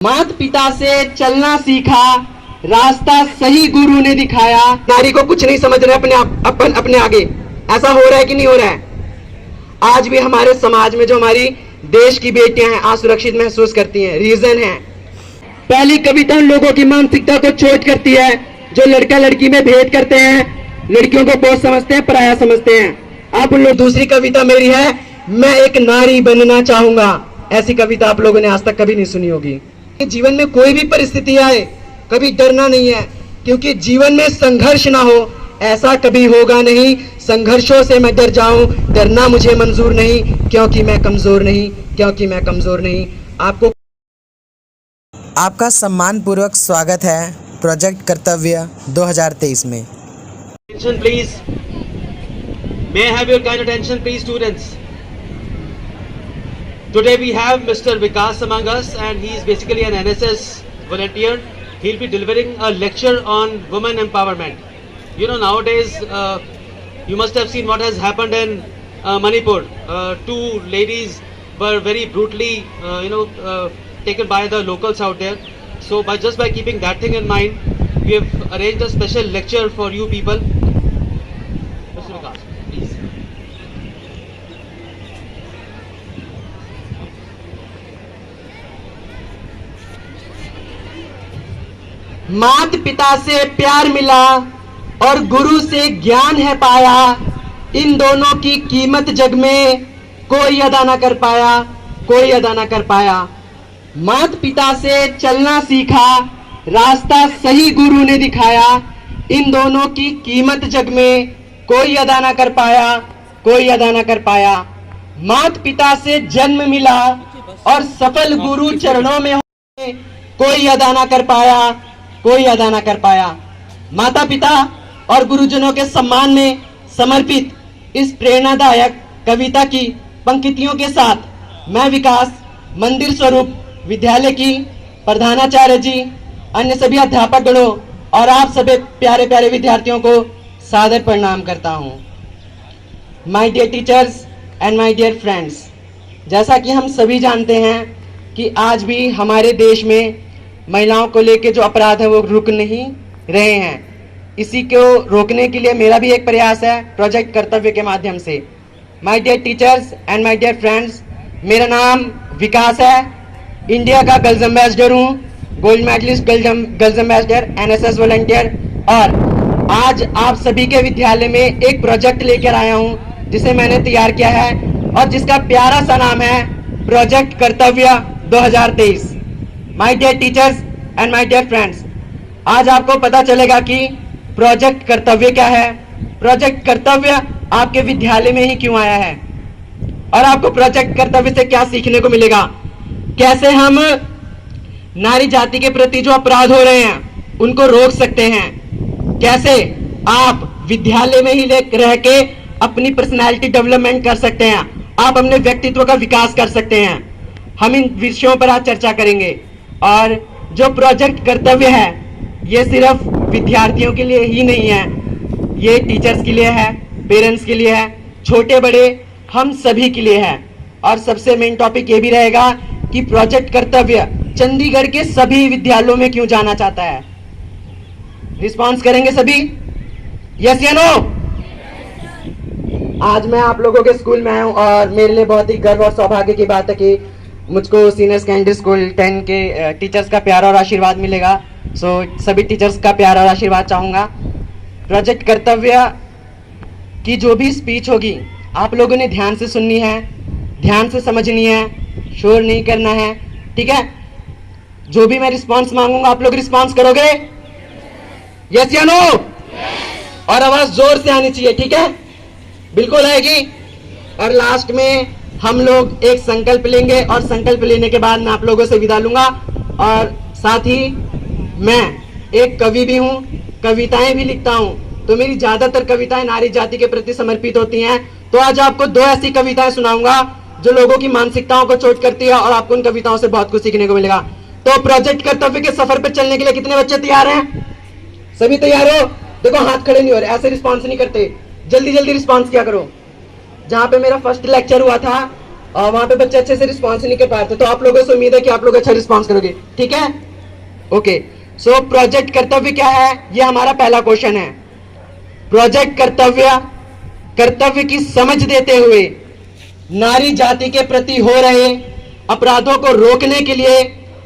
माता पिता से चलना सीखा, रास्ता सही गुरु ने दिखाया। नारी को कुछ नहीं समझ रहे अपने आगे। ऐसा हो रहा है कि नहीं हो रहा है? आज भी हमारे समाज में जो हमारी देश की बेटियां हैं असुरक्षित महसूस करती हैं। रीजन है, पहली कविता उन लोगों की मानसिकता को चोट करती है जो लड़का लड़की में भेद करते हैं, लड़कियों को बहुत समझते हैं, पराया समझते हैं। आप उन लोग। दूसरी कविता मेरी है, मैं एक नारी बनना चाहूंगा। ऐसी कविता आप लोगों ने आज तक कभी नहीं सुनी होगी। जीवन में कोई भी परिस्थिति आए कभी डरना नहीं है, क्योंकि जीवन में संघर्ष ना हो ऐसा कभी होगा नहीं। संघर्षों से मैं डर जाऊं, डरना मुझे मंजूर नहीं, क्योंकि मैं कमजोर नहीं, क्योंकि मैं कमजोर नहीं। आपका सम्मानपूर्वक स्वागत है प्रोजेक्ट कर्तव्य 2023 में। Attention please. May I have your kind attention please students. Today we have Mr. Vikas among us, and he is basically an NSS volunteer. He'll be delivering a lecture on women empowerment. You know, nowadays you must have seen what has happened in Manipur. Two ladies were very brutally taken by the locals out there. So by keeping that thing in mind, we have arranged a special lecture for you people. Mr. Vikas, please. माता पिता से प्यार मिला और गुरु से ज्ञान है पाया। इन दोनों की कीमत जग में कोई अदा ना कर पाया, कोई अदा ना कर पाया। माता पिता से चलना सीखा, रास्ता सही गुरु ने दिखाया। इन दोनों की कीमत जग में कोई अदा ना कर पाया, कोई अदा ना कर पाया। माता पिता से जन्म मिला और सफल गुरु चरणों में होने कोई अदा ना कर पाया, कोई अदा ना कर पाया। माता पिता और गुरुजनों के सम्मान में समर्पित इस प्रेरणादायक कविता की पंक्तियों के साथ मैं विकास मंदिर स्वरूप विद्यालय की प्रधानाचार्य जी, अन्य सभी अध्यापक गणों और आप सभी प्यारे प्यारे विद्यार्थियों को सादर प्रणाम करता हूं। My dear teachers and my dear friends, जैसा कि हम सभी जानते हैं कि आज भी हमारे देश में महिलाओं को लेकर जो अपराध है वो रुक नहीं रहे हैं। इसी को रोकने के लिए मेरा भी एक प्रयास है प्रोजेक्ट कर्तव्य के माध्यम से। My dear teachers and my dear friends, मेरा नाम विकास है, इंडिया का गर्ल्स एम्बेसडर हूँ, gold medallist girls ambassador, NSS volunteer. और आज आप सभी के विद्यालय में एक प्रोजेक्ट लेकर आया हूँ जिसे मैंने तैयार किया है और जिसका प्यारा सा नाम है project Kartavya 2023। My dear teachers and my dear friends, आज आपको पता चलेगा कि प्रोजेक्ट कर्तव्य क्या है, प्रोजेक्ट कर्तव्य आपके विद्यालय में ही क्यों आया है और आपको प्रोजेक्ट कर्तव्य से क्या सीखने को मिलेगा। कैसे हम नारी जाति के प्रति जो अपराध हो रहे हैं उनको रोक सकते हैं, कैसे आप विद्यालय में ही रह के अपनी पर्सनैलिटी डेवलपमेंट कर सकते हैं, आप अपने व्यक्तित्व का विकास कर सकते हैं। हम इन विषयों पर आज चर्चा करेंगे। और जो प्रोजेक्ट कर्तव्य है ये सिर्फ विद्यार्थियों के लिए ही नहीं है, ये टीचर्स के लिए है, पेरेंट्स के लिए है, छोटे बड़े हम सभी के लिए है। और सबसे मेन टॉपिक ये भी रहेगा कि प्रोजेक्ट कर्तव्य चंडीगढ़ के सभी विद्यालयों में क्यों जाना चाहता है। रिस्पॉन्स करेंगे सभी, यस या नो? आज मैं आप लोगों के स्कूल में आया हूँ और मेरे लिए बहुत ही गर्व और सौभाग्य की बात है कि मुझको सीनियर सेकेंडरी स्कूल 10 के टीचर्स का प्यार और आशीर्वाद मिलेगा। सो सभी टीचर्स का प्यार और आशीर्वाद चाहूँगा। प्रोजेक्ट कर्तव्य की जो भी स्पीच होगी आप लोगों ने ध्यान से सुननी है, ध्यान से समझनी है, शोर नहीं करना है, ठीक है? जो भी मैं रिस्पांस मांगूंगा आप लोग रिस्पांस करोगे, यस या नो? और आवाज जोर से आनी चाहिए, ठीक है? बिल्कुल आएगी। और लास्ट में हम लोग एक संकल्प लेंगे और संकल्प लेने के बाद मैं आप लोगों से विदा लूंगा। और साथ ही मैं एक कवि भी हूँ, कविताएं भी लिखता हूँ, तो मेरी ज्यादातर कविताएं नारी जाति के प्रति समर्पित होती हैं। तो आज आपको 2 ऐसी कविताएं सुनाऊंगा जो लोगों की मानसिकताओं को चोट करती है और आपको उन कविताओं से बहुत कुछ सीखने को मिलेगा। तो प्रोजेक्ट कर्तव्य के सफर पर चलने के लिए कितने बच्चे तैयार हैं? सभी तैयार हो? देखो हाथ खड़े नहीं हो रहे, ऐसे रिस्पॉन्स नहीं करते, जल्दी जल्दी रिस्पॉन्स किया करो। जहाँ पे मेरा फर्स्ट लेक्चर हुआ था और वहां पे बच्चे अच्छे से रिस्पॉन्स नहीं कर पा रहे थे, तो आप लोगों से उम्मीद है कि आप लोग अच्छा रिस्पॉन्स करोगे, ठीक है। ओके, सो प्रोजेक्ट कर्तव्य क्या है, ये हमारा पहला क्वेश्चन है। प्रोजेक्ट कर्तव्य, कर्तव्य की समझ देते हुए नारी जाति के प्रति हो रहे अपराधों को रोकने के लिए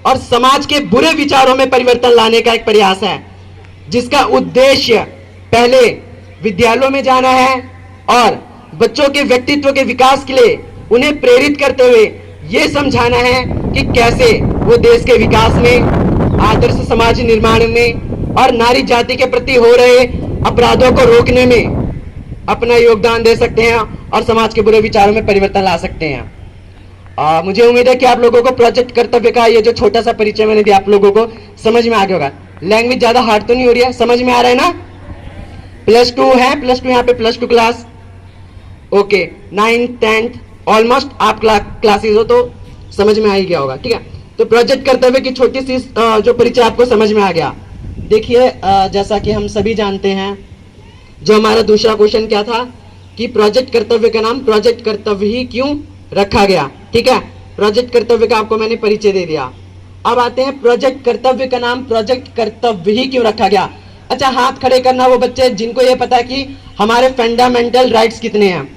और समाज के बुरे विचारों में परिवर्तन लाने का एक प्रयास है, जिसका उद्देश्य पहले विद्यालयों में जाना है और बच्चों के व्यक्तित्व के विकास के लिए उन्हें प्रेरित करते हुए यह समझाना है कि कैसे वो देश के विकास में, आदर्श समाज निर्माण में और नारी जाति के प्रति हो रहे अपराधों को रोकने में अपना योगदान दे सकते हैं और समाज के बुरे विचारों में परिवर्तन ला सकते हैं। मुझे उम्मीद है कि आप लोगों को प्रोजेक्ट कर्तव्य का ये जो छोटा सा परिचय मैंने दिया आप लोगों को समझ में आ गया होगा। लैंग्वेज ज्यादा हार्ड तो नहीं हो रही है, समझ में आ रहा है ना। +2 है, +2 यहाँ पे +2 class, okay 9th 10th almost आप क्लासेस हो तो समझ में आ ही गया होगा, ठीक है। तो प्रोजेक्ट कर्तव्य की छोटी सी जो परिचय आपको समझ में आ गया। देखिए जैसा कि हम सभी जानते हैं, जो हमारा दूसरा क्वेश्चन क्या था कि प्रोजेक्ट कर्तव्य का नाम प्रोजेक्ट कर्तव्य ही क्यों रखा गया, ठीक है। प्रोजेक्ट कर्तव्य का आपको मैंने परिचय दे दिया। अब आते हैं प्रोजेक्ट कर्तव्य का नाम प्रोजेक्ट कर्तव्य ही क्यों रखा गया। अच्छा, हाथ खड़े करना वो बच्चे जिनको ये पता है कि हमारे फंडामेंटल राइट्स कितने हैं।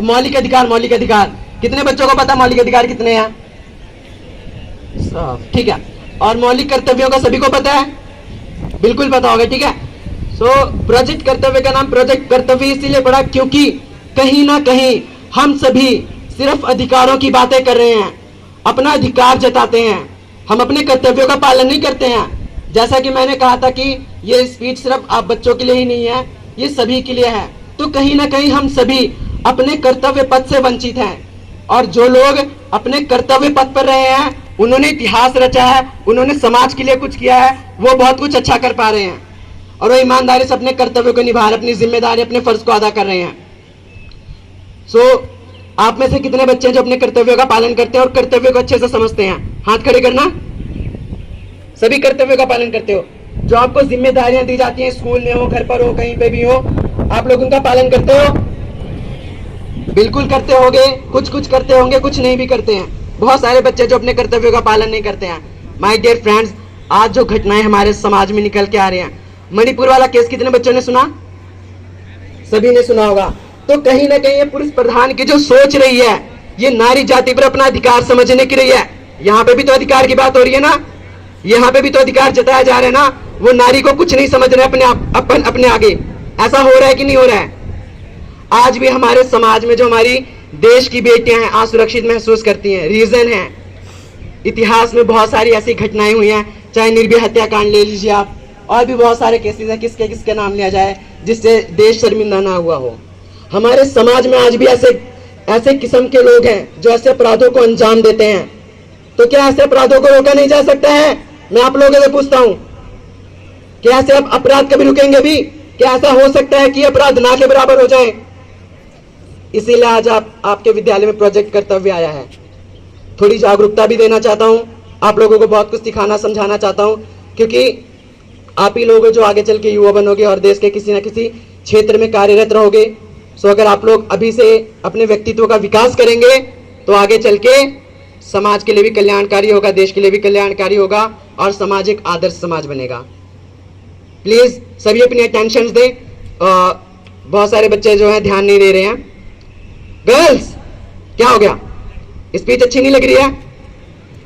मौलिक अधिकार कितने बच्चों को पता मौलिक अधिकार कितने हैं, ठीक है। और मौलिक कर्तव्यों का सभी को पता है, बिल्कुल पता होगा, ठीक है। सो प्रोजेक्ट कर्तव्य का नाम प्रोजेक्ट कर्तव्य इसीलिए पड़ा क्योंकि कहीं ना कहीं हम सभी सिर्फ अधिकारों की बातें कर रहे हैं, अपना अधिकार जताते हैं, हम अपने कर्तव्यों का पालन नहीं करते हैं। जैसा कि मैंने कहा था कि ये स्पीच सिर्फ आप बच्चों के लिए ही नहीं है, ये सभी के लिए है। तो कहीं ना कहीं हम सभी अपने कर्तव्य पथ से वंचित हैं, और जो लोग अपने कर्तव्य पथ पर रहे हैं, उन्होंने इतिहास रचा है, उन्होंने समाज के लिए कुछ किया है, वो बहुत कुछ अच्छा कर पा रहे हैं और वो ईमानदारी से अपने कर्तव्य को निभा रहे, अपनी जिम्मेदारी, अपने फर्ज को अदा कर रहे हैं। सो आप में से कितने बच्चे हैं जो अपने कर्तव्यों का पालन करते हैं और कर्तव्य को अच्छे से समझते हैं? हाथ खड़े करना। सभी कर्तव्यों का पालन करते हो। जो आपको जिम्मेदारियां दी जाती हैं, स्कूल में हो, घर पर हो, कहीं पे भी हो, आप लोग उनका पालन करते हो? बिल्कुल करते होंगे। कुछ कुछ करते होंगे, कुछ नहीं भी करते हैं। बहुत सारे बच्चे जो अपने कर्तव्यों का पालन नहीं करते हैं। माय डियर फ्रेंड्स, आज जो घटनाएं हमारे समाज में निकल के आ रही हैं, मणिपुर वाला केस कितने बच्चों ने सुना? सभी ने सुना होगा। तो कहीं ना कहीं ये पुरुष प्रधान की जो सोच रही है, ये नारी जाति पर अपना अधिकार समझने की रही है। यहाँ पे भी तो अधिकार की बात हो रही है ना, यहाँ पे भी तो अधिकार जताया जा रहा है ना। वो नारी को कुछ नहीं समझ रहे अपने आगे। ऐसा हो रहा है कि नहीं हो रहा है? आज भी हमारे समाज में जो हमारी देश की बेटियां हैं असुरक्षित महसूस करती हैं। रीजन है, इतिहास में बहुत सारी ऐसी घटनाएं हुई हैं, चाहे निर्भया हत्याकांड ले लीजिए आप, और भी बहुत सारे केसेस हैं। किसके किसके नाम लिया जाए जिससे देश शर्मिंदा ना हुआ हो। हमारे समाज में आज भी ऐसे किस्म के लोग हैं जो ऐसे अपराधों को अंजाम देते हैं। तो क्या ऐसे अपराधों को रोका नहीं जा सकता है? मैं आप लोगों से पूछता हूं, क्या ऐसे अपराध कभी रुकेंगे भी? क्या ऐसा हो सकता है कि अपराध ना के बराबर हो जाए? इसीलिए आज आपके विद्यालय में प्रोजेक्ट कर्तव्य आया है। थोड़ी जागरूकता भी देना चाहता हूं, आप लोगों को बहुत कुछ सिखाना समझाना चाहता हूं, क्योंकि आप ही लोग जो आगे चल के युवा बनोगे और देश के किसी न किसी क्षेत्र में कार्यरत रहोगे। सो अगर आप लोग अभी से अपने व्यक्तित्व का विकास करेंगे तो आगे चल के समाज के लिए भी कल्याणकारी होगा, देश के लिए भी कल्याणकारी होगा और समाज एक आदर्श समाज बनेगा। प्लीज सभी अपनी अटेंशन दें। बहुत सारे बच्चे जो है ध्यान नहीं दे रहे हैं। गर्ल्स, क्या हो गया? स्पीच अच्छी नहीं लग रही है?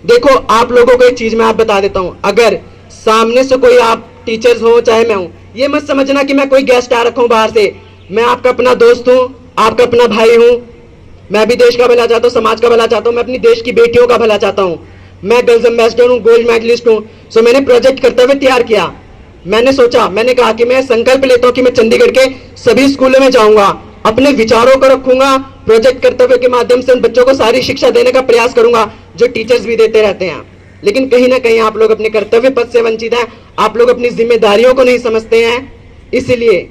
देखो, आप लोगों को एक चीज मैं आप बता देता हूं। अगर सामने से कोई आप टीचर्स हो चाहे मैं हूं, ये मत समझना कि मैं कोई गेस्ट आ रखा हूं बाहर से। मैं आपका अपना दोस्त हूं, आपका अपना भाई हूं। मैं भी देश का भला चाहता हूं, समाज का भला चाहता हूं, मैं अपनी देश की बेटियों का भला चाहता हूं। मैं गर्ल्स एम्बेसडर हूं, गोल्ड मेडलिस्ट हूं। सो मैंने प्रोजेक्ट कर्तव्य तैयार किया। मैंने कहा कि मैं संकल्प लेता हूं कि मैं चंडीगढ़ के सभी स्कूलों में जाऊंगा, अपने विचारों को रखूंगा, प्रोजेक्ट कर्तव्य के माध्यम से उन बच्चों को सारी शिक्षा देने का प्रयास करूंगा जो टीचर्स भी देते रहते हैं। लेकिन कहीं ना कहीं आप लोग अपने कर्तव्य पथ से वंचित हैं, आप लोग अपनी जिम्मेदारियों को नहीं समझते हैं, इसलिए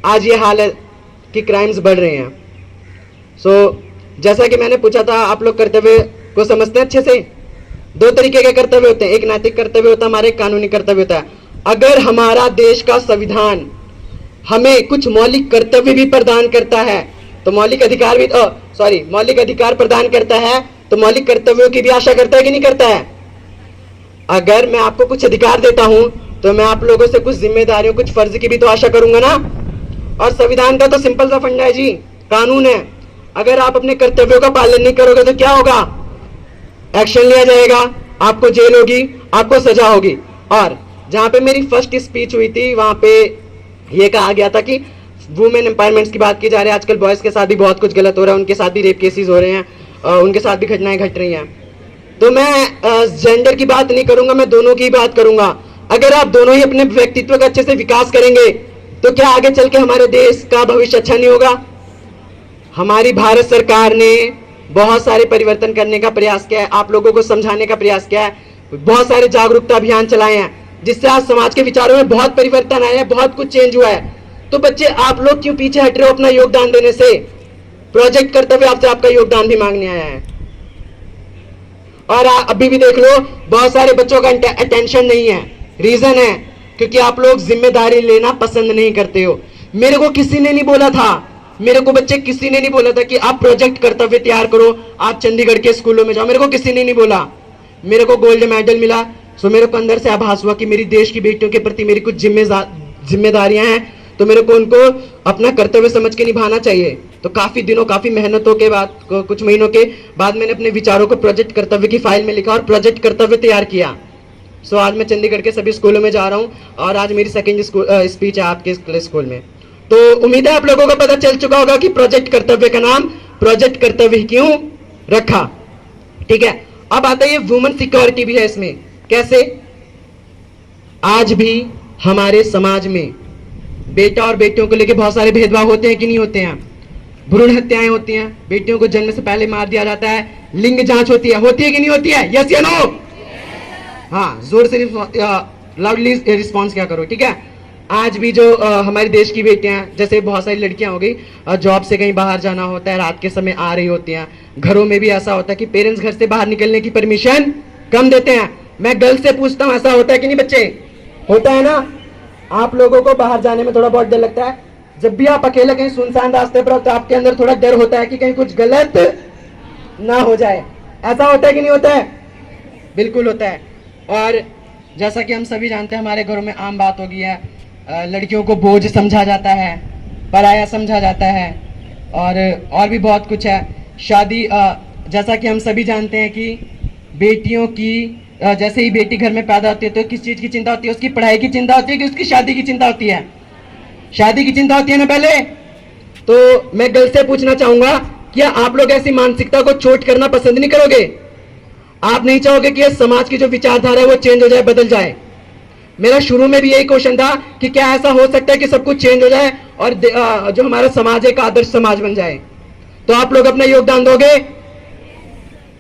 आज ये हाल है कि क्राइम्स बढ़ रहे हैं। सो जैसा कि मैंने पूछा था, आप लोग कर्तव्य को समझते हैं अच्छे से? दो तरीके के कर्तव्य होते हैं, एक नैतिक कर्तव्य होता है, हमारा एक कानूनी कर्तव्य होता है। अगर हमारा देश का संविधान हमें कुछ मौलिक कर्तव्य भी प्रदान करता है, तो मौलिक अधिकार भी मौलिक अधिकार प्रदान करता है तो मौलिक कर्तव्यों की भी आशा करता है कि नहीं करता है? अगर मैं आपको कुछ अधिकार देता हूं तो मैं आप लोगों से कुछ जिम्मेदारियों, कुछ फर्ज की भी तो आशा करूंगा ना। और संविधान का तो सिंपल सा फंडा है जी, कानून है। अगर आप अपने कर्तव्यों का पालन नहीं करोगे तो क्या होगा? एक्शन लिया जाएगा, आपको जेल होगी, आपको सजा होगी। और जहां पे मेरी फर्स्ट स्पीच हुई थी वहां पे ये कहा गया था कि वुमेन एम्पावरमेंट की बात की जा रही है। आजकल बॉयज के साथ भी बहुत कुछ गलत हो रहा है, उनके साथ भी रेप केसेस हो रहे हैं, उनके साथ भी घटनाएं घट रही हैं। तो मैं जेंडर की बात नहीं करूंगा, मैं दोनों की बात करूंगा। अगर आप दोनों ही अपने व्यक्तित्व का अच्छे से विकास करेंगे तो क्या आगे चल के हमारे देश का भविष्य अच्छा नहीं होगा? हमारी भारत सरकार ने बहुत सारे परिवर्तन करने का प्रयास किया है, आप लोगों को समझाने का प्रयास किया है, बहुत सारे जागरूकता अभियान चलाए हैं, जिससे आज समाज के विचारों में बहुत परिवर्तन आया है, बहुत कुछ चेंज हुआ है। तो बच्चे आप लोग क्यों पीछे हट रहे हो अपना योगदान देने से? प्रोजेक्ट कर्तव्य आपसे आपका योगदान भी मांगने आया है। और अभी भी देख लो, बहुत सारे बच्चों का अटेंशन नहीं है। रीजन है क्योंकि आप लोग जिम्मेदारी लेना पसंद नहीं करते हो। मेरे को किसी ने नहीं बोला था, मेरे को बच्चे किसी ने नहीं बोला था कि आप प्रोजेक्ट कर्तव्य तैयार करो, आप चंडीगढ़ के स्कूलों में जाओ। मेरे को किसी ने नहीं बोला। मेरे को गोल्ड मेडल मिला, सो मेरे को अंदर से आभास हुआ कि मेरी देश की बेटियों के प्रति मेरी कुछ जिम्मेदारियां हैं, तो मेरे को उनको अपना कर्तव्य समझ के निभाना चाहिए। तो काफी दिनों, काफी मेहनतों के बाद, कुछ महीनों के बाद मैंने अपने विचारों को प्रोजेक्ट कर्तव्य की फाइल में लिखा और प्रोजेक्ट कर्तव्य तैयार किया। सो आज मैं चंडीगढ़ के सभी स्कूलों में जा रहा हूँ और आज मेरी सेकंड स्पीच है आपके स्कूल में। तो उम्मीद है आप लोगों को पता चल चुका होगा कि प्रोजेक्ट कर्तव्य का नाम प्रोजेक्ट कर्तव्य क्यों रखा। ठीक है, अब आता है ये वुमेन सिक्योरिटी भी है इसमें। कैसे? आज भी हमारे समाज में बेटा और बेटियों को लेकर बहुत सारे भेदभाव होते हैं कि नहीं होते हैं? भ्रूण हत्याएं होती हैं, बेटियों को जन्म से पहले मार दिया जाता है, लिंग जांच होती है कि नहीं होती है? यस या नो? हाँ, जोर से लाउडली रिस्पॉन्स क्या करो। ठीक है, आज भी जो हमारे देश की बेटियां, जैसे बहुत सारी लड़कियां हो गई, जॉब से कहीं बाहर जाना होता है, रात के समय आ रही होती हैं। घरों में भी ऐसा होता है कि पेरेंट्स घर से बाहर निकलने की परमिशन कम देते हैं। मैं गर्ल्स से पूछता हूँ, ऐसा होता है कि नहीं बच्चे? होता है ना? आप लोगों को बाहर जाने में थोड़ा बहुत डर लगता है। जब भी आप अकेले कहीं सुनसान रास्ते पर हो तो आपके अंदर थोड़ा डर होता है कि कहीं कुछ गलत ना हो जाए। ऐसा होता है कि नहीं होता है? बिल्कुल होता है। और जैसा कि हम सभी जानते हैं, हमारे घरों में आम बात हो गई है, लड़कियों को बोझ समझा जाता है, पराया समझा जाता है, और भी बहुत कुछ है। शादी, जैसा कि हम सभी जानते हैं कि बेटियों की जैसे ही बेटी घर में पैदा होती है तो किस चीज़ की चिंता होती है? उसकी पढ़ाई की चिंता होती है कि उसकी शादी की चिंता होती है? शादी की चिंता होती है ना पहले। तो मैं गर्ल से पूछना चाहूंगा, क्या आप लोग ऐसी मानसिकता को चोट करना पसंद नहीं करोगे? आप नहीं चाहोगे कि समाज की जो विचारधारा है वो चेंज हो जाए, बदल जाए? मेरा शुरू में भी यही क्वेश्चन था कि क्या ऐसा हो सकता है कि सब कुछ चेंज हो जाए और जो हमारा समाज है एक आदर्श समाज बन जाए? तो आप लोग अपना योगदान दोगे?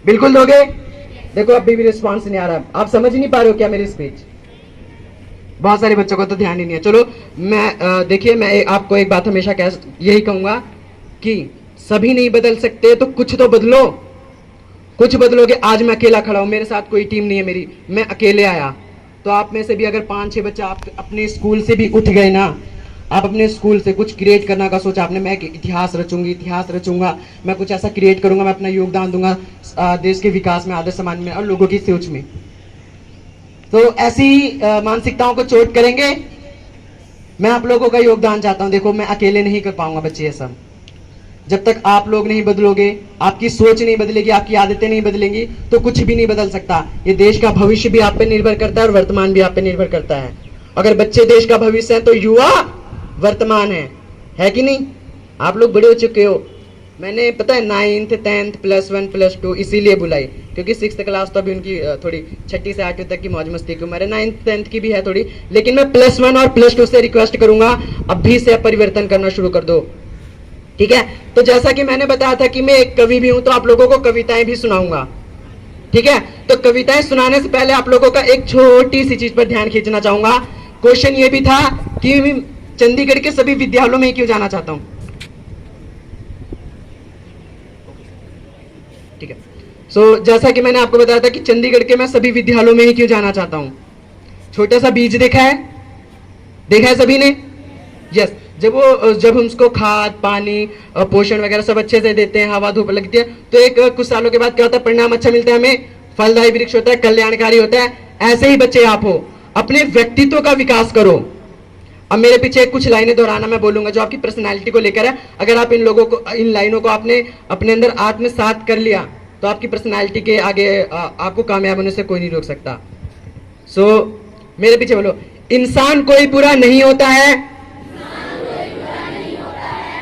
बिल्कुल दोगे। देखो अभी भी रिस्पॉन्स नहीं आ रहा। आप समझ नहीं पा रहे हो क्या मेरी स्पीच? बहुत सारे बच्चों को तो ध्यान ही नहीं है। चलो मैं देखिए, मैं आपको एक बात हमेशा यही कहूंगा कि सभी नहीं बदल सकते तो कुछ तो बदलो, कुछ बदलोगे। आज मैं अकेला खड़ा हूं, मेरे साथ कोई टीम नहीं है मेरी, मैं अकेले आया। तो आप में से भी अगर 5-6 बच्चे आप अपने स्कूल से भी उठ गए ना, आप अपने स्कूल से कुछ क्रिएट करना का सोचा आपने, मैं इतिहास रचूंगा, मैं कुछ ऐसा क्रिएट करूंगा, मैं अपना योगदान दूंगा देश के विकास में, आदर्श समाज में और लोगों की सोच में। तो ऐसी मानसिकताओं को चोट करेंगे। मैं आप लोगों का योगदान चाहता हूं। देखो मैं अकेले नहीं कर पाऊंगा बच्चे ये सब। जब तक आप लोग नहीं बदलोगे, आपकी सोच नहीं बदलेगी, आपकी आदतें नहीं बदलेंगी, तो कुछ भी नहीं बदल सकता। ये देश का भविष्य भी आप पे निर्भर करता है और वर्तमान भी आप पे निर्भर करता है। अगर बच्चे देश का भविष्य है तो युवा वर्तमान है कि नहीं? आप लोग बड़े हो चुके हो। मैंने पता है 9th 10th +1 +2 इसीलिए बुलाई क्योंकि 6th क्लास तो अभी उनकी थोड़ी 6ठी से 8वीं तक की मौज मस्ती की उम्र है। 9th 10th की भी है थोड़ी, लेकिन मैं +1 और +2 से रिक्वेस्ट करूंगा अभी से परिवर्तन करना शुरू कर दो। ठीक है, तो जैसा कि मैंने बताया था कि मैं एक कवि भी हूं, तो आप लोगों को कविताएं भी सुनाऊंगा। ठीक है, तो कविताएं सुनाने से पहले आप लोगों का एक छोटी सी चीज पर ध्यान खींचना चाहूंगा। क्वेश्चन ये भी था कि चंडीगढ़ के सभी विद्यालयों में क्यों जाना चाहता हूं। ठीक है, सो जैसा कि मैंने आपको बताया था कि चंडीगढ़ के मैं सभी विद्यालयों में ही क्यों जाना चाहता हूं। छोटा सा बीज देखा है सभी ने? यस। जब हम उसको खाद पानी पोषण वगैरह सब अच्छे से देते हैं, हवा धूप लगती है, तो एक कुछ सालों के बाद क्या होता है, परिणाम अच्छा मिलता है, हमें फलदायी वृक्ष होता है, कल्याणकारी होता है। ऐसे ही बच्चे आप हो, अपने व्यक्तित्व का विकास करो। अब मेरे पीछे कुछ लाइनें दोहराना मैं बोलूंगा जो आपकी पर्सनैलिटी को लेकर है। अगर आप इन लाइनों को आपने अपने अंदर आत्मसात कर लिया तो आपकी पर्सनैलिटी के आगे आपको कामयाब होने से कोई नहीं रोक सकता। सो मेरे पीछे बोलो, इंसान कोई बुरा नहीं होता है,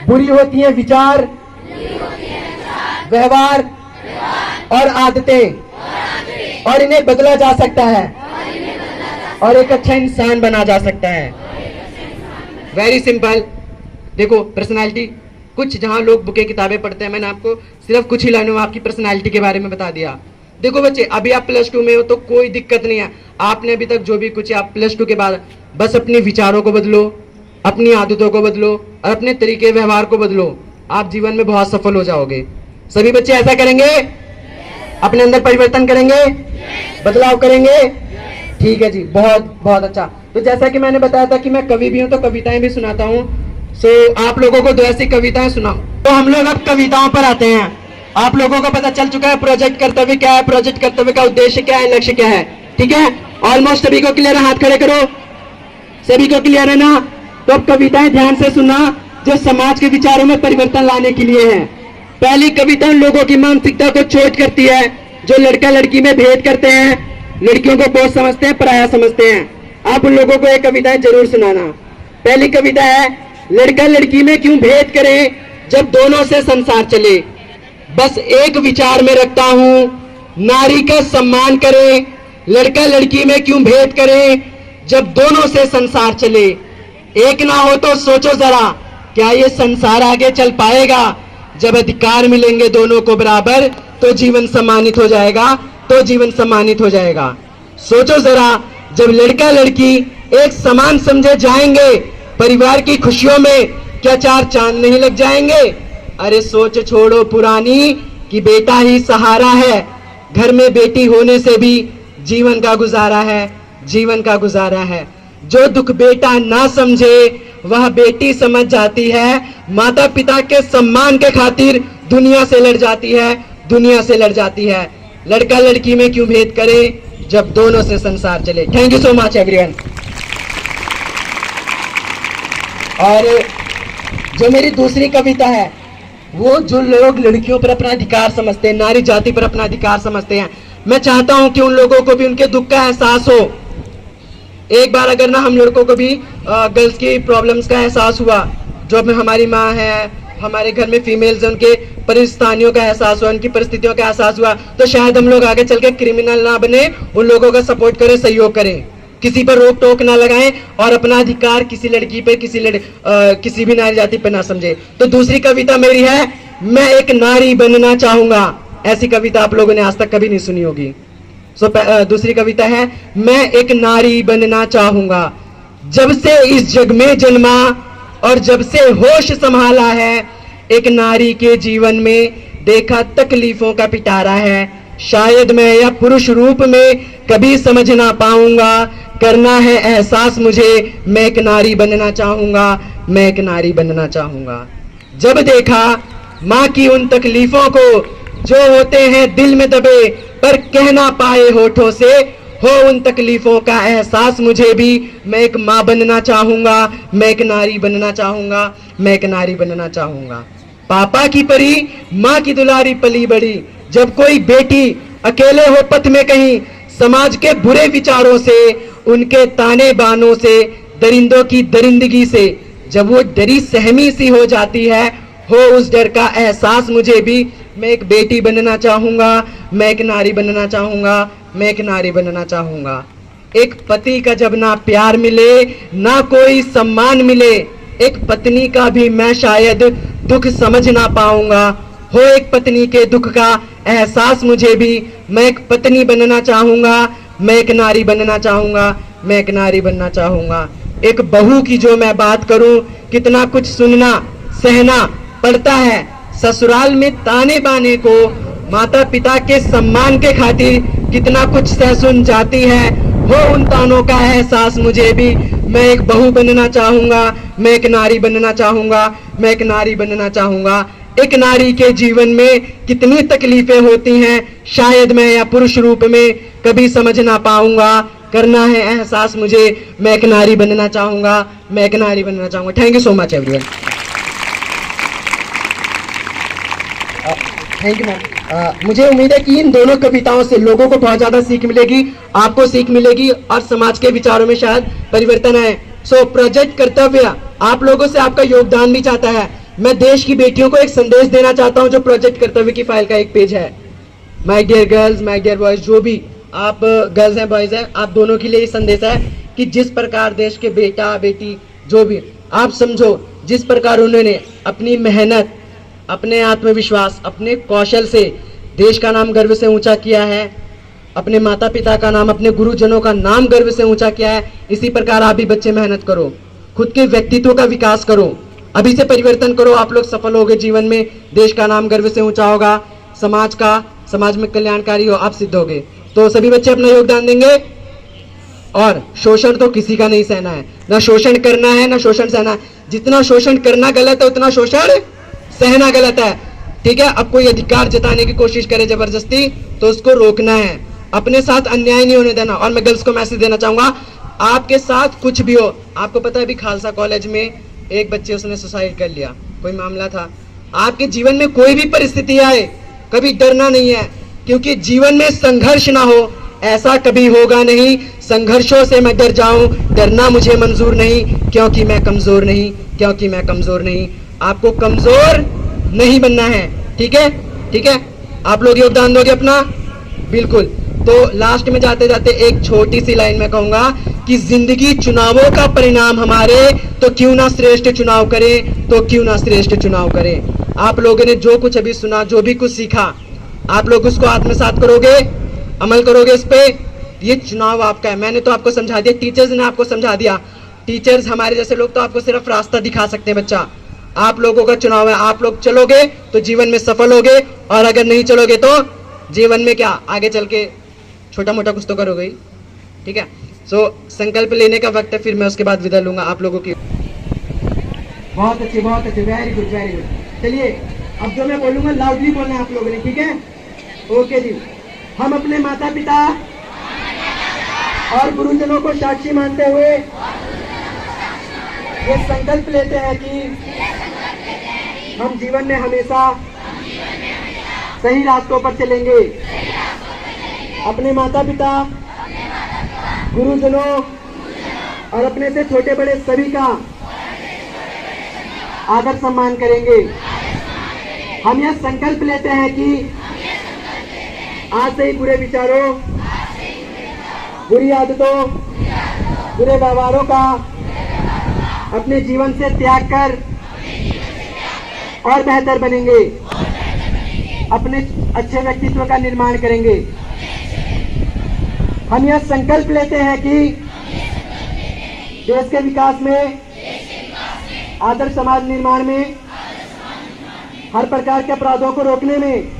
बुरी होती है विचार, व्यवहार और आदतें, और इन्हें बदला जा सकता है और एक अच्छा इंसान बना जा सकता है। Very simple. देखो पर्सनालिटी, कुछ जहां लोग बुके किताबें पढ़ते हैं, मैंने आपको सिर्फ कुछ ही लाइनों में आपकी पर्सनालिटी के बारे में बता दिया। देखो बच्चे, अभी आप +2 में हो तो कोई दिक्कत नहीं है। आपने अभी तक जो भी कुछ है, आप +2 के बाद बस अपने विचारों को बदलो, अपनी आदतों को बदलो और अपने तरीके व्यवहार को बदलो, आप जीवन में बहुत सफल हो जाओगे। सभी बच्चे ऐसा करेंगे? अपने अंदर परिवर्तन करेंगे, बदलाव करेंगे? ठीक है जी, बहुत बहुत अच्छा। तो जैसा कि मैंने बताया था कि मैं कवि भी हूं तो कविताएं भी सुनाता हूं। सो आप लोगों को 2 ऐसी कविताएं सुनाऊं। तो हम लोग अब कविताओं पर आते हैं। आप लोगों को पता चल चुका है प्रोजेक्ट कर्तव्य क्या है, प्रोजेक्ट कर्तव्य का उद्देश्य क्या है, लक्ष्य क्या है, ठीक है? ऑलमोस्ट सभी को क्लियर है? हाथ खड़े करो। सभी को क्लियर है ना? तो अब कविताएं ध्यान से सुनना जो समाज के विचारों में परिवर्तन लाने के लिए है। पहली कविता उन लोगों की मानसिकता को चोट करती है जो लड़का लड़की में भेद करते हैं, लड़कियों को बोझ समझते हैं, पराया समझते हैं। आप उन लोगों को एक कविताएं जरूर सुनाना। पहली कविता है, लड़का लड़की में क्यों भेद करें जब दोनों से संसार चले। बस एक विचार में रखता हूं, नारी का सम्मान करें, लड़का लड़की में क्यों भेद करें जब दोनों से संसार चले। एक ना हो तो सोचो जरा, क्या ये संसार आगे चल पाएगा। जब अधिकार मिलेंगे दोनों को बराबर तो जीवन सम्मानित हो जाएगा, तो जीवन सम्मानित हो जाएगा। सोचो जरा, जब लड़का लड़की एक समान समझे जाएंगे, परिवार की खुशियों में क्या 4 चांद नहीं लग जाएंगे। अरे सोच छोड़ो पुरानी कि बेटा ही सहारा है, घर में बेटी होने से भी जीवन का गुजारा है, जीवन का गुजारा है। जो दुख बेटा ना समझे वह बेटी समझ जाती है, माता पिता के सम्मान के खातिर दुनिया से लड़ जाती है, दुनिया से लड़ जाती है। लड़का लड़की में क्यों भेद करे जब दोनों से संसार चले। Thank you so much everyone. और जो मेरी दूसरी कविता है, वो जो लोग लड़कियों पर अपना अधिकार समझते हैं, नारी जाति पर अपना अधिकार समझते हैं, मैं चाहता हूं कि उन लोगों को भी उनके दुख का एहसास हो। एक बार अगर ना हम लड़कों को भी गर्ल्स की प्रॉब्लम्स का एहसास हुआ, जो हमारी माँ है, हमारे घर में फीमेल्स हैं, उनके परिस्थितियों का एहसास हुआ, उनकी परिस्थितियों का एहसास हुआ, तो शायद हम लोग आगे चल के क्रिमिनल ना बने, उन लोगों का सपोर्ट करें, सहयोग करें, किसी पर रोक टोक ना लगाएं और अपना अधिकार किसी लड़की पे, किसी भी नारी जाति पे ना समझे। तो दूसरी कविता मेरी है, मैं एक नारी बनना चाहूंगा। ऐसी कविता आप लोगों ने आज तक कभी नहीं सुनी होगी। दूसरी कविता है, मैं एक नारी बनना चाहूंगा। जब से इस जग में जन्मा और जब से होश संभाला है, एक नारी के जीवन में देखा तकलीफों का पिटारा है। शायद मैं यह पुरुष रूप में कभी समझ ना पाऊंगा, करना है एहसास मुझे, मैं एक नारी बनना चाहूंगा, मैं एक नारी बनना चाहूंगा। जब देखा माँ की उन तकलीफों को जो होते हैं दिल में दबे पर कह ना पाए होठों से, हो उन तकलीफों का एहसास मुझे भी, मैं एक माँ बनना चाहूंगा, मैं एक नारी बनना चाहूंगा, मैं एक नारी बनना चाहूंगा। पापा की परी, माँ की दुलारी पली बड़ी, जब कोई बेटी अकेले हो पथ में कहीं, समाज के बुरे विचारों से, उनके ताने बानों से, दरिंदों की दरिंदगी से, जब वो डरी सहमी सी हो जाती है, हो उस डर का एहसास मुझे भी, मैं एक बेटी बनना चाहूंगा, मैं एक नारी बनना चाहूंगा, मैं एक नारी बनना चाहूंगा। एक पति का जब ना प्यार मिले, ना कोई सम्मान मिले, एक पत्नी का भी मैं शायद दुख समझ ना पाऊंगा, हो एक पत्नी के दुख का एहसास मुझे भी, मैं एक पत्नी बनना चाहूंगा, मैं एक नारी बनना चाहूंगा, मैं एक नारी बनना चाहूंगा। एक बहू की जो मैं बात करूं, कितना कुछ सुनना सहना पड़ता है, ससुराल में ताने बाने को, माता पिता के सम्मान के खातिर कितना कुछ सह सुन जाती है, हो उन तानों का एहसास मुझे भी, मैं एक बहू बनना चाहूँगा, मैं एक नारी बनना चाहूँगा, मैं एक नारी बनना चाहूँगा। एक नारी के जीवन में कितनी तकलीफें होती हैं, शायद मैं या पुरुष रूप में कभी समझ ना पाऊँगा। करना है एहसास मुझे, मैं एक नारी बनना चाहूँगा, मैं एक नारी बनना चाहूँगा। Thank you so much everyone. Thank you ma'am. मुझे उम्मीद है कि इन दोनों कविताओं से लोगों को बहुत ज़्यादा सीख मिलेगी, आपको सीख मिलेगी और समाज के विचारों में शायद परिवर्तन आए। सो प्रोजेक्ट कर्तव्य आप लोगों से आपका योगदान भी चाहता है। मैं देश की बेटियों को एक संदेश देना चाहता हूं जो प्रोजेक्ट कर्तव्य की फाइल का एक पेज है। My dear girls, my dear boys, जो भी आप गर्ल्स हैं बॉयज हैं, आप दोनों के लिए ये संदेश है कि जिस प्रकार देश के बेटा बेटी जो भी आप समझो, जिस प्रकार उन्होंने अपनी मेहनत, अपने आत्मविश्वास, अपने कौशल से देश का नाम गर्व से ऊंचा किया है, अपने माता पिता का नाम, अपने गुरुजनों का नाम गर्व से ऊंचा किया है, इसी प्रकार आप भी बच्चे मेहनत करो, खुद के व्यक्तित्व का विकास करो, अभी से परिवर्तन करो। आप लोग सफल होगे जीवन में, देश का नाम गर्व से ऊंचा होगा, समाज में कल्याणकारी हो, आप सिद्ध होगे। तो सभी बच्चे अपना योगदान देंगे और शोषण तो किसी का नहीं सहना है, ना शोषण करना है ना शोषण सहना है। जितना शोषण करना गलत है उतना शोषण सहना गलत है, ठीक है। अब कोई अधिकार जताने की कोशिश करे जबरदस्ती तो उसको रोकना है, अपने साथ अन्याय नहीं होने देना। और मैं गर्ल्स को मैसेज देना चाहूंगा, आपके साथ कुछ भी हो, आपको पता है अभी खालसा कॉलेज में एक बच्चे उसने सुसाइड कर लिया, कोई मामला था। आपके जीवन में कोई भी परिस्थिति आए कभी डरना नहीं है, क्योंकि जीवन में संघर्ष ना हो ऐसा कभी होगा नहीं। संघर्षों से मैं डर जाऊं, डरना मुझे मंजूर नहीं, क्योंकि मैं कमजोर नहीं, क्योंकि मैं कमजोर नहीं। आपको कमजोर नहीं बनना है, ठीक है, ठीक है। आप लोग योगदान दोगे अपना, बिल्कुल। तो लास्ट में जाते जाते एक छोटी सी लाइन में कहूंगा कि जिंदगी चुनावों का परिणाम हमारे, तो क्यों ना श्रेष्ठ चुनाव करें, तो क्यों ना श्रेष्ठ चुनाव करें। आप लोगों ने जो कुछ अभी सुना, जो भी कुछ सीखा, आप लोग उसको आत्मसात करोगे, अमल करोगे इस पे। ये चुनाव आपका है, मैंने तो आपको समझा दिया, टीचर्स ने आपको समझा दिया। टीचर्स हमारे जैसे लोग तो आपको सिर्फ रास्ता दिखा सकते हैं बच्चा, आप लोगों का चुनाव है। आप लोग चलोगे तो जीवन में सफल होगे, और अगर नहीं चलोगे तो जीवन में क्या आगे चल के छोटा मोटा कुछ तो करोगे ही, ठीक है। सो संकल्प लेने का वक्त है, फिर मैं उसके बाद विदा लूंगा आप लोगों की। बहुत अच्छे, बहुत अच्छे, वेरी गुड, वेरी गुड। चलिए अब जो मैं बोलूंगा लाउडली बोलना है आप लोगों ने, ठीक है, ओके जी। हम अपने माता पिता और गुरुजनों को साक्षी मानते हुए ये संकल्प लेते हैं कि हम जीवन में हमेशा सही रास्तों पर चलेंगे, अपने माता पिता, गुरुजनों और अपने से छोटे बड़े सभी का आदर सम्मान करेंगे। हम यह संकल्प लेते हैं कि आज से ही बुरे विचारों, बुरी आदतों, बुरे व्यवहारों का अपने जीवन से त्याग कर और बेहतर बनेंगे, अपने अच्छे व्यक्तित्व का निर्माण करेंगे। हम यह संकल्प लेते हैं कि देश के विकास में, आदर्श समाज निर्माण में, हर प्रकार के अपराधों को रोकने में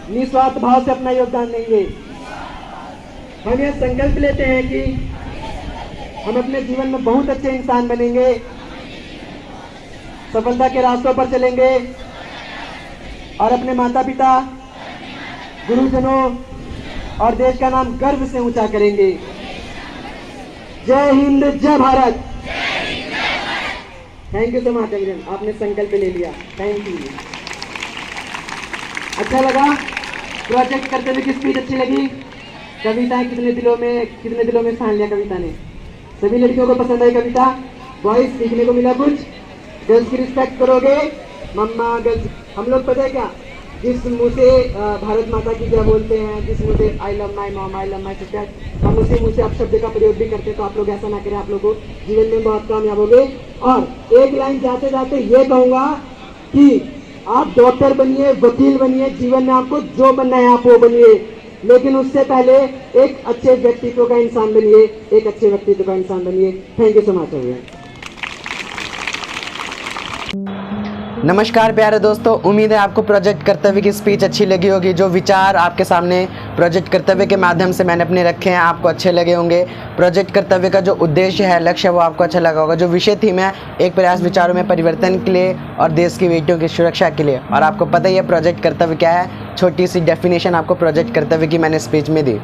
निस्वार्थ भाव से अपना योगदान देंगे। हम यह संकल्प लेते हैं कि हम अपने जीवन में बहुत अच्छे इंसान बनेंगे, सफलता के रास्तों पर चलेंगे और अपने माता पिता, गुरुजनों और देश का नाम गर्व से ऊंचा करेंगे। जय हिंद, जय Bharat. Thank you so much everyone, आपने संकल्प ले लिया, थैंक यू। अच्छा लगा प्रोजेक्ट करते हुए, की स्पीच अच्छी लगी, कविता कितने दिलों में स्थान लिया कविता ने। सभी लड़कियों को पसंद आई कविता, बॉयज सीखने को मिला कुछ, गर्ल्स की रिस्पेक्ट करोगे, मम्मा गर्ल्स। हम लोग पता है क्या, जिस मुँह से भारत माता की जय बोलते हैं, जिस मुँह से I love my mom, I love my sister, हम उसी मुँह से आप शब्द का प्रयोग भी करते हैं। तो आप लोग ऐसा ना करें, आप लोगों को जीवन में बहुत कामयाब होंगे। और एक लाइन जाते जाते ये कहूँगा कि आप डॉक्टर बनिए, वकील बनिए, जीवन में आपको जो बनना है आप वो बनिए, लेकिन उससे पहले एक अच्छे व्यक्तित्व का इंसान बनिए, एक अच्छे व्यक्तित्व का इंसान बनिए। Thank you so much. नमस्कार प्यारे दोस्तों, उम्मीद है आपको प्रोजेक्ट कर्तव्य की स्पीच अच्छी लगी होगी। जो विचार आपके सामने प्रोजेक्ट कर्तव्य के माध्यम से मैंने अपने रखे हैं आपको अच्छे लगे होंगे। प्रोजेक्ट कर्तव्य का जो उद्देश्य है, लक्ष्य है, वो आपको अच्छा लगा होगा। जो विषय थीम है, एक प्रयास विचारों में परिवर्तन के लिए और देश की बेटियों की सुरक्षा के लिए। और आपको पता ही है प्रोजेक्ट कर्तव्य क्या है। छोटी सी डेफिनेशन आपको प्रोजेक्ट कर्तव्य की मैंने स्पीच में दी।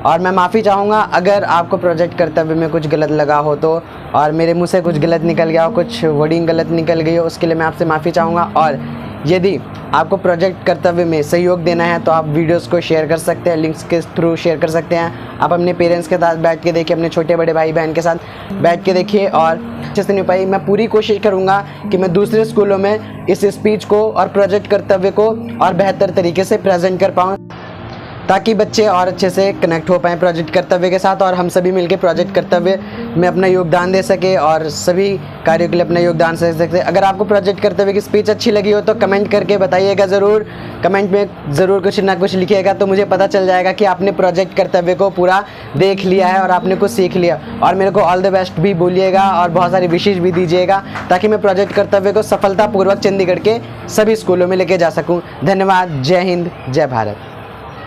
और मैं माफ़ी चाहूँगा अगर आपको प्रोजेक्ट कर्तव्य में कुछ गलत लगा हो तो, और मेरे मुंह से कुछ गलत निकल गया हो, कुछ वर्डिंग गलत निकल गई हो, उसके लिए मैं आपसे माफ़ी चाहूँगा। और यदि आपको प्रोजेक्ट कर्तव्य में सहयोग देना है तो आप वीडियोस को शेयर कर सकते हैं, लिंक्स के थ्रू शेयर कर सकते हैं। आप अपने पेरेंट्स के साथ बैठ के देखिए, अपने छोटे बड़े भाई बहन के साथ बैठ के देखिए। और अच्छे से नहीं पाई, मैं पूरी कोशिश करूँगा कि मैं दूसरे स्कूलों में इस स्पीच को और प्रोजेक्ट कर्तव्य को और बेहतर तरीके से प्रेजेंट कर पाऊँ, ताकि बच्चे और अच्छे से कनेक्ट हो पाएँ प्रोजेक्ट कर्तव्य के साथ और हम सभी मिलकर प्रोजेक्ट कर्तव्य में अपना योगदान दे सके और सभी कार्यों के लिए अपना योगदान दे सकते। अगर आपको प्रोजेक्ट कर्तव्य की स्पीच अच्छी लगी हो तो कमेंट करके बताइएगा ज़रूर। कमेंट में ज़रूर कुछ ना कुछ लिखिएगा तो मुझे पता चल जाएगा कि आपने प्रोजेक्ट कर्तव्य को पूरा देख लिया है और आपने कुछ सीख लिया। और मेरे को ऑल द बेस्ट भी बोलिएगा और बहुत सारी विशेष भी दीजिएगा ताकि मैं प्रोजेक्ट कर्तव्य को सफलतापूर्वक चंडीगढ़ के सभी स्कूलों में लेके जा सकूँ। धन्यवाद। जय हिंद, जय भारत।